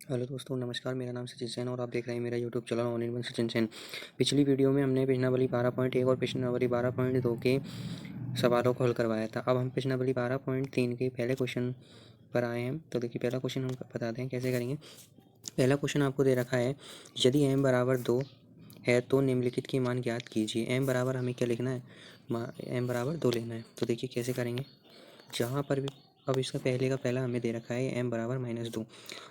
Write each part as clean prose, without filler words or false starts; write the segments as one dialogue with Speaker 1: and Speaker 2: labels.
Speaker 1: Hello दोस्तों, नमस्कार। मेरा नाम सचिन सेन और आप देख रहे हैं मेरा YouTube channel all in one Sachin Sen. पिछली वीडियो में हमने प्रश्नावली 12.1 और प्रश्नावली 12.2 के सवालों को हल करवाया था। अब हम प्रश्नावली 12.3 के पहले क्वेश्चन पर आए हैं। तो देखिए, पहला क्वेश्चन हम बताते हैं कैसे करेंगे। पहला क्वेश्चन आपको दे रखा है, यदि m बराबर 2 है तो निम्नलिखित की मान ज्ञात कीजिए। m बराबर हमें क्या लिखना है, m बराबर 2 लेना है। तो देखिए कैसे करेंगे। जहाँ पर भी अब इसका पहले का पहला हमें दे रखा है m बराबर -2।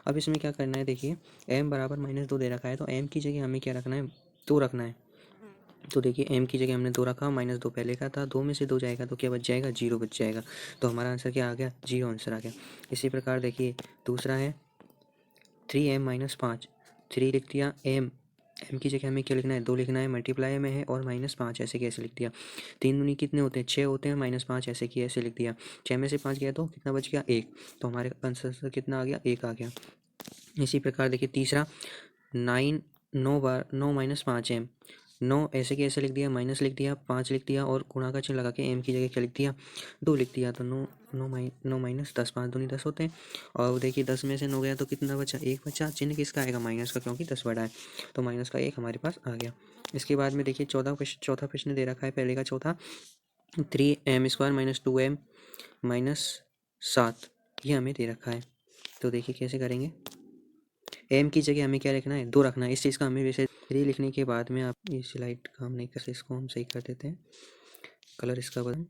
Speaker 1: अब इसमें क्या करना है, देखिए m बराबर -2 दे रखा है तो m की जगह हमें क्या रखना है, 2 रखना है। तो देखिए m की जगह हमने 2 रखा, -2 पहले का था, 2 में से 2 जाएगा तो क्या बच जाएगा, 0 बच जाएगा। तो हमारा आंसर क्या आ गया, 0 आंसर आ गया। इसी प्रकार देखिए दूसरा है 3m-5, 3 लिख दिया। m की जगह हमें क्या लिखना है, 2 लिखना है, मल्टीप्लाई में है और -5 ऐसे कैसे लिख दिया। 3 दूनी कितने होते हैं, 6 होते हैं, -5 ऐसे किए ऐसे लिख दिया। 6 में से 5 गया तो कितना बच गया, 1। तो हमारे आंसर कितना आ गया, 1 आ गया। इसी प्रकार देखिए तीसरा 9 9 ऐसे कैसे लिख दिया, माइनस लिख दिया, 5 लिख दिया और गुणा का चिन्ह लगा के m की जगह क्या लिख दिया, 2 लिख दिया। तो 9 माइनस 10, 5 दूनी 10 होते हैं। और देखिए 10 में से 9 गया तो कितना बचा, 1 बचा। चिन्ह किसका आएगा, माइनस का, क्योंकि 10 बड़ा है। तो माइनस का 1 हमारे पास आ गया। इसके बाद में देखिए चौथा प्रश्न दे रखा है, पहले का चौथा 3m² - 2m -7 ये हमें दे रखा है। तो देखिए कैसे करेंगे। m की जगह हमें क्या रखना है, 2 रखना है। इस चीज़ का हमें वैसे 3 लिखने के बाद में आप ये स्लाइड काम नहीं करते, इसको हम सही कर देते हैं, कलर इसका बदल।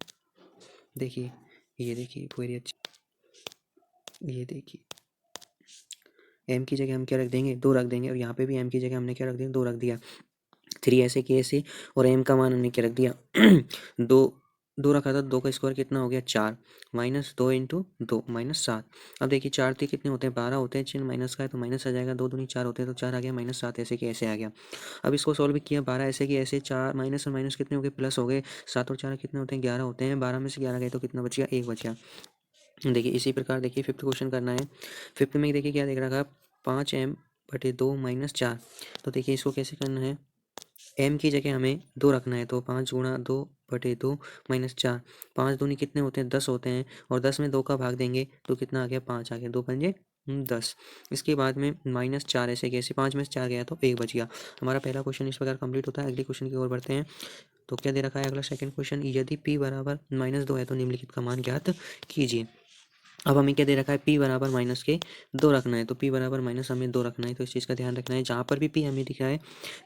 Speaker 1: देखिए ये देखिए पूरी अच्छी, ये देखिए m की जगह हम क्या रख देंगे, 2 रख देंगे। और यहाँ पे भी m की जगह हमने क्या रख दिया, 2 रख दिया। 3 ऐसे के ऐसे और m का मान हमने क्या रख दिया 2 रखा था। 2 का स्क्वायर कितना हो गया, 4 -2 × 2 -7। अब देखिए 4 3 कितने होते हैं, 12 होते हैं। चिन्ह माइनस का है तो माइनस आ जाएगा। 2 दूनी 4 होते हैं तो 4 आ गया, -7 ऐसे कि ऐसे आ गया। अब इसको सॉल्व किया, 12 ऐसे कि ऐसे, 4 माइनस और माइनस कितने हो गए, प्लस हो गए। 7 और 4 कितने होते हैं, 11 होते हैं। 12 में से 11 गए तो कितना बच गया, 1 बच गया। देखिए इसी प्रकार देखिए फिफ्थ क्वेश्चन करना है। फिफ्थ में देखिए क्या देख रखा है, 5m/2 - 4। तो देखिए इसको कैसे करना है, m की जगह हमें 2 रखना है। तो 5 × 2/2 - 4, 5 दूनी कितने होते हैं, 10 होते हैं। और 10 में 2 का भाग देंगे तो कितना आ गया, 5 आ गया। 2 पंजे 10। इसके बाद में -4 ऐसे कैसे, 5 में से 4 गया तो 1 बच गया। हमारा पहला क्वेश्चन इस प्रकार कंप्लीट होता है। अगले क्वेश्चन की ओर बढ़ते हैं। तो क्या दे रखा है अगला सेकंड क्वेश्चन, यदि p बराबर -2 है तो निम्नलिखित का मान ज्ञात कीजिए। अब हमें क्या दे रखा है, p बराबर -2 रखना है। तो p बराबर माइनस हमें 2 रखना है। तो इस चीज़ का ध्यान रखना है, जहाँ पर भी p हमें दिख रहा है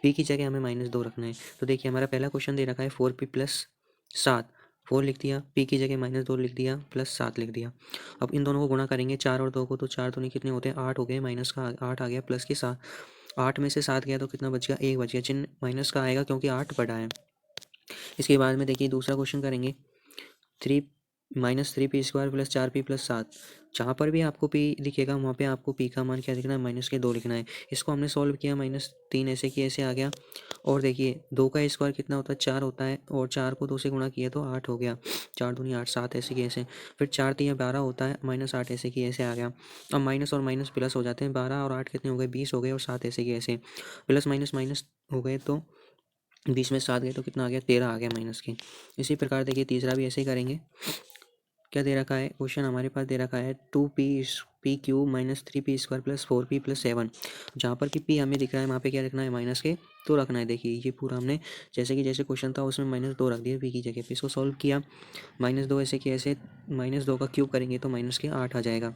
Speaker 1: p की जगह हमें -2 रखना है। तो देखिए हमारा पहला क्वेश्चन दे रखा है 4p + 7, 4 लिख दिया, p की जगह -2 लिख दिया, प्लस 7 लिख दिया। अब इन दोनों को गुणा करेंगे 4 और 2 को, तो 4 दूनी कितने होते हैं, 8 हो गए। माइनस का 8 आ गया, प्लस के 7, 8 में से 7 गया तो कितना बच गया, 1 बच गया। चिन्ह माइनस का आएगा क्योंकि 8 बड़ा है। इसके बाद में देखिए दूसरा क्वेश्चन करेंगे, 3 -3p² + 4p + 7। जहाँ पर भी आपको p दिखेगा वहाँ पे आपको p का मान क्या लिखना है, -2 लिखना है। इसको हमने सॉल्व किया, -3 ऐसे कि ऐसे आ गया। और देखिए 2 का स्क्वायर कितना होता है, 4 होता है। और 4 को 2 से गुणा किया तो 8 हो गया। 4 दूनी 8, 7 ऐसे कि ऐसे। फिर 4 3 12 होता है, -8 ऐसे कि ऐसे आ गया। अब माइनस और माइनस प्लस हो जाते हैं, 12 और 8 कितने हो गए, 20 हो गए। और 7 ऐसे कि ऐसे प्लस माइनस माइनस हो गए तो 20 में 7 गए तो कितना आ गया, 13 आ गया माइनस के। इसी प्रकार देखिए तीसरा भी ऐसे ही करेंगे। क्या दे रखा है क्वेश्चन, हमारे पास दे रखा है 2p³ - 3p² + 4p + 7। जहाँ पर कि p हमें दिख रहा है वहाँ पे क्या रखना है, माइनस के 2 रखना है। देखिए ये पूरा हमने जैसे कि जैसे क्वेश्चन था उसमें -2 रख दिया p की जगह पे। इसको सॉल्व किया, -2 ऐसे कि ऐसे, -2 का क्यूब करेंगे तो -8 आ जाएगा।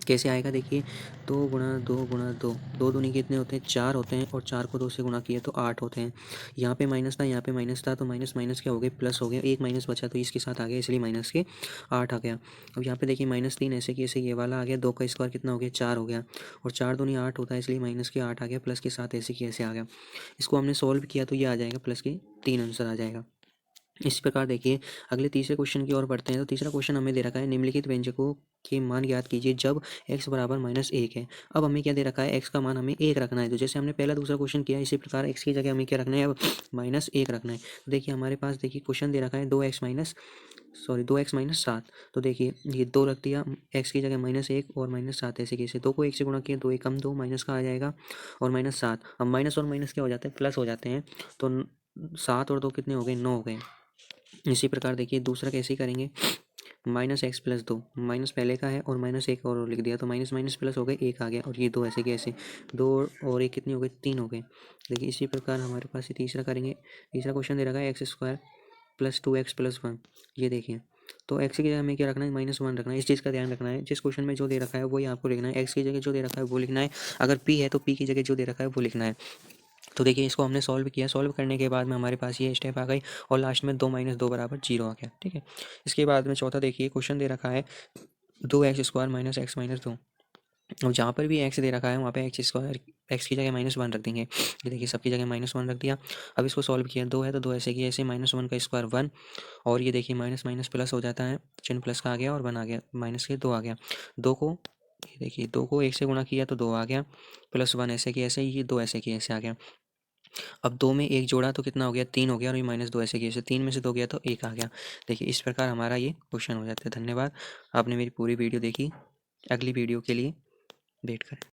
Speaker 1: कैसे आएगा देखिए, 2 × 2 × 2, 2 दूनी कितने होते हैं, 4 होते हैं। और 4 को 2 से गुणा किया तो 8 होते हैं। यहाँ पे माइनस था, यहाँ पे माइनस था, तो माइनस माइनस क्या हो गए, प्लस हो गया। एक माइनस बचा तो इसके साथ आ गया, इसलिए माइनस के 8 आ गया। अब यहाँ पे देखिए -3 ऐसे कि ऐसे ये वाला आ गया। 2 का स्क्वायर कितना हो गया, 4 हो गया। और 4 दूनी 8 होता है, इसलिए माइनस के 8 आ गया, प्लस के 7 ऐसे कि ऐसे आ गया। इसको हमने सॉल्व किया तो ये आ जाएगा, प्लस के 3 आंसर आ जाएगा। इस प्रकार देखिए अगले तीसरे क्वेश्चन की ओर बढ़ते हैं। तो तीसरा क्वेश्चन हमें दे रखा है, निम्नलिखित व्यंजकों के मान ज्ञात कीजिए जब x बराबर -1 है। अब हमें क्या दे रखा है, x का मान हमें 1 रखना है। तो जैसे हमने पहला दूसरा क्वेश्चन किया, इसी प्रकार x की जगह हमें क्या रखना है, अब -1 रखना है। तो देखिए हमारे पास देखिए क्वेश्चन दे रखा है 2x - 7। तो देखिए ये 2 रख दिया, x की जगह -1 और -7 ऐसे कैसे, 2 को 1 से गुणा किया, 2 एकम 2, माइनस का आ जाएगा और -7। अब माइनस और माइनस क्या हो जाते हैं, प्लस हो जाते हैं। तो 7 और 2 कितने हो गए, 9 हो गए। इसी प्रकार देखिए दूसरा कैसे करेंगे, माइनस एक्स प्लस 2, माइनस पहले का है और माइनस एक और लिख दिया, तो माइनस माइनस प्लस हो गए, एक आ गया, और ये 2 ऐसे के ऐसे, 2 और एक कितनी हो गई, 3 हो गए। देखिए इसी प्रकार हमारे पास ये तीसरा करेंगे। तीसरा क्वेश्चन दे रखा है x square plus 2x plus 1। ये देखिए, तो एक्स की जगह हमें क्या रखना है, -1 रखना है। इस चीज़ का ध्यान रखना है, जिस क्वेश्चन में जो दे रखा है वही आपको लिखना है। एक्स की जगह जो दे रखा है वो लिखना है, अगर p है तो p की जगह जो दे रखा है वो लिखना है। तो देखिए इसको हमने सॉल्व किया, सॉल्व करने के बाद में हमारे पास ये स्टेप आ गई और लास्ट में 2 - 2 बराबर 0 आ गया। ठीक है, इसके बाद में चौथा देखिए क्वेश्चन दे रखा है 2x² - x - 2। अब जहाँ पर भी x दे रखा है वहाँ पे एक्स स्क्वायर, एक्स की जगह -1 रख देंगे। ये देखिए सबकी जगह -1 रख दिया। अब इसको सॉल्व किया, 2 है तो 2 ऐसे की ऐसे, -1 का स्क्वायर 1, और ये देखिए माइनस माइनस प्लस हो जाता है, चिन्ह प्लस का आ गया और 1 आ गया, माइनस के 2 आ गया। 2 को, ये देखिए 2 को 1 से गुणा किया तो 2 आ गया, प्लस 1 ऐसे की ऐसे, ये 2 ऐसे की ऐसे आ गया। अब 2 में 1 जोड़ा तो कितना हो गया, 3 हो गया, और ये -2 ऐसे की ऐसे, 3 में से 2 गया तो 1 आ गया। देखिए इस प्रकार हमारा ये क्वेश्चन हो जाता है। धन्यवाद, आपने मेरी पूरी वीडियो देखी। अगली वीडियो के लिए वेट करें।